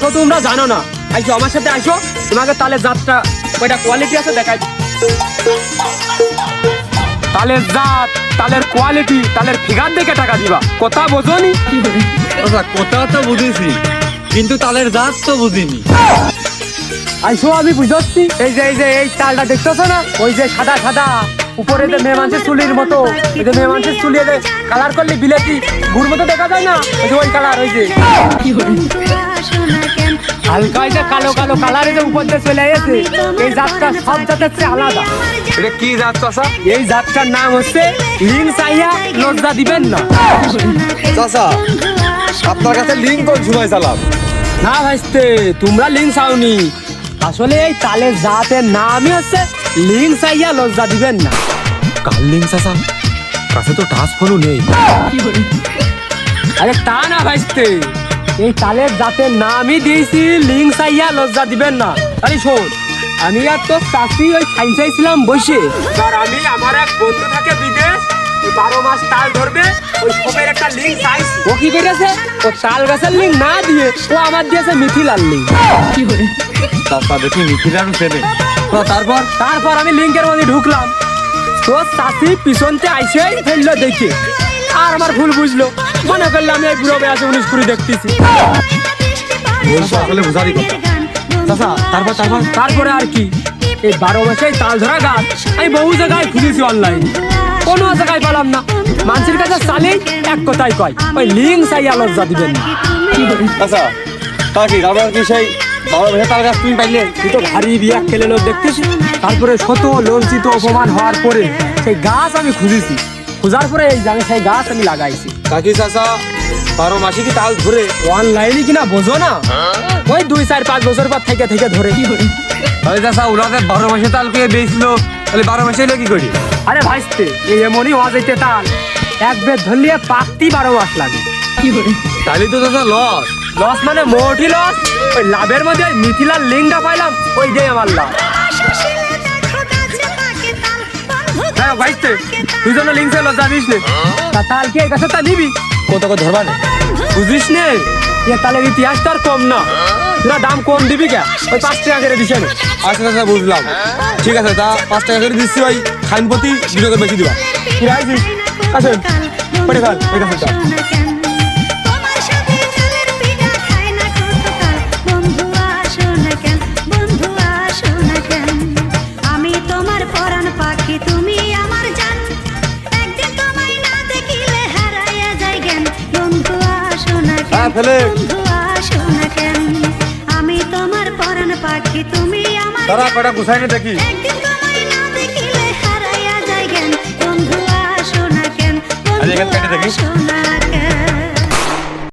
তো তোমরা জানো না। আইসো আমার সাথে, আইসো, তোমাকে তালের জাতটা কয়টা কোয়ালিটি আছে দেখাই। তালের জাত, তালের কোয়ালিটি, তালের ফিগার দেখে টাকা দিবা, কথা বোঝনি? আচ্ছা কথা তো বুঝেছি, কিন্তু তালের জাত তো বুঝিনি। আইসো আমি বুঝাচ্ছি। এই তালটা দেখতেছো না? ওই যে সাদা সাদা উপরে যে মেয়ে মানুষের চুলির মতো, এই যে মেয়ে মানুষের চুলি কালার করলে বিলেতি গুড় মতো দেখা যায় না, ওই যে ওই কালার, ওই যে হালকা যে কালো কালো কালার যে উপর দিয়ে চলে গেছে, এই জাতটা সব জাতের চেয়ে আলাদা। এটা কি জাত চাচা? এই জাতটার নাম হচ্ছে লিং চাইয়া লজ্জা দিবেন না। চাচা আপনার কাছে লিঙ্ক কোন সময় চালাম? না ভাইস্তে, তোমরা লিং চাওনি। আসলে এই তালের জাতের নামই হচ্ছে লিং চাইয়া লজ্জা দিবেন না। কাল লিঙ্ক চাচা কাছে তো টাচ ফোনও নেই। আরে তা না ভাইস্তে, এই তালের জাতের নামই দিয়েছি লিং চাইয়া লজ্জা দিবেন না। আরে শোন, আমি আর তোর চাষি ওই সাইন চাইছিলাম বসে, আর আমি আমার এক বন্ধু থাকে বিদেশ, 12 মাস তাল ধরবে, ওই সবের একটা লিঙ্ক চাইছি। ও কি করেছে, ও তাল গাছের লিঙ্ক না দিয়ে ও আমার দিয়েছে মিথিলার লিঙ্ক। চাচা দেখি মিথিলারও চেনে। তারপর আমি লিঙ্কের মধ্যে ঢুকলাম, তোর চাষি পিছনতে আইসেই ফেললো দেখে, আর আমার ভুল বুঝলো, মনে করলো আমি এই বুড়ো বয়সে 19-20 দেখতেছি। আসলে বুঝারই কথা। চাচা তারপরে আর কি, এই 12 মাসে তাল ধরা গাছ আমি বহু জায়গায় খুঁজেছি অনলাইন, কোনো জায়গায় পেলাম না। মানুষের কাছে চালেই এক কথাই কয়, ওই লিঙ্ক চাইয়া লজ্জা দিবেন না। চাচা তা কি আমার কি সেই 12 মাসে তাল গাছ তুমি পাইলে? তুই তো ভারী বিয়া খেলে লোক দেখতেছি। তারপরে শত লঞ্চিত অপমান হওয়ার পরে সেই গাছ আমি খুঁজেছি, খোঁজার পরে এই আমি সেই গাছ আমি লাগাইছি। তা কি চাচা 12 মাসে কি তাল ধরে? অনলাইনে কিনা বোঝো না, ওই 2-4-5 বছর পর থেকে থেকে ধরে। তাহলে চাচা ওনাদের 12 মাসে তাল পেয়ে বেচলো, তাহলে 12 মাসে এলো কি করি? আরে ভাইস্তে, এই এমনই হওয়া যাইতে তাল এক বেদ ধরলিয়ে পাকতি 12 মাস লাগে। তাহলে তো চাচা লস। লস মানে মোটি লস। ওই লাভের মধ্যে ওই মিথিলার লিঙ্কটা পাইলাম, ওই যে আমার লাভ। হ্যাঁ ভাইস্তে, তুই যেন লিঙ্ক চাই লজ্জা দিস নে। তা তাল কি এই গাছে তা নিবি? কত করে ধরবা না? বুঝিস নে, এ তালের ইতিহাস তো আর কম না। তোরা দাম কম দিবি কে? ওই 5 টাকা করে দিছে না। আচ্ছা চাচা বুঝলাম, ঠিক আছে তা 5 টাকা করে দিচ্ছি, ভাই খাইন প্রতি 2 টাকা বেশি দিবা। কি রাইছিস? আসেন পড়ে খাল ওই গাছটা। ফেলে আমি তোমার পরাণ পাখি, তুমি আমার তারা কটা গুছাইনে দেখি। একদিন তোমায় না দেখিলে হারাইয়া যায় জ্ঞান, বন্ধু আসো না কেন, আজ এখান কেটে দেখি। আসো না কেন।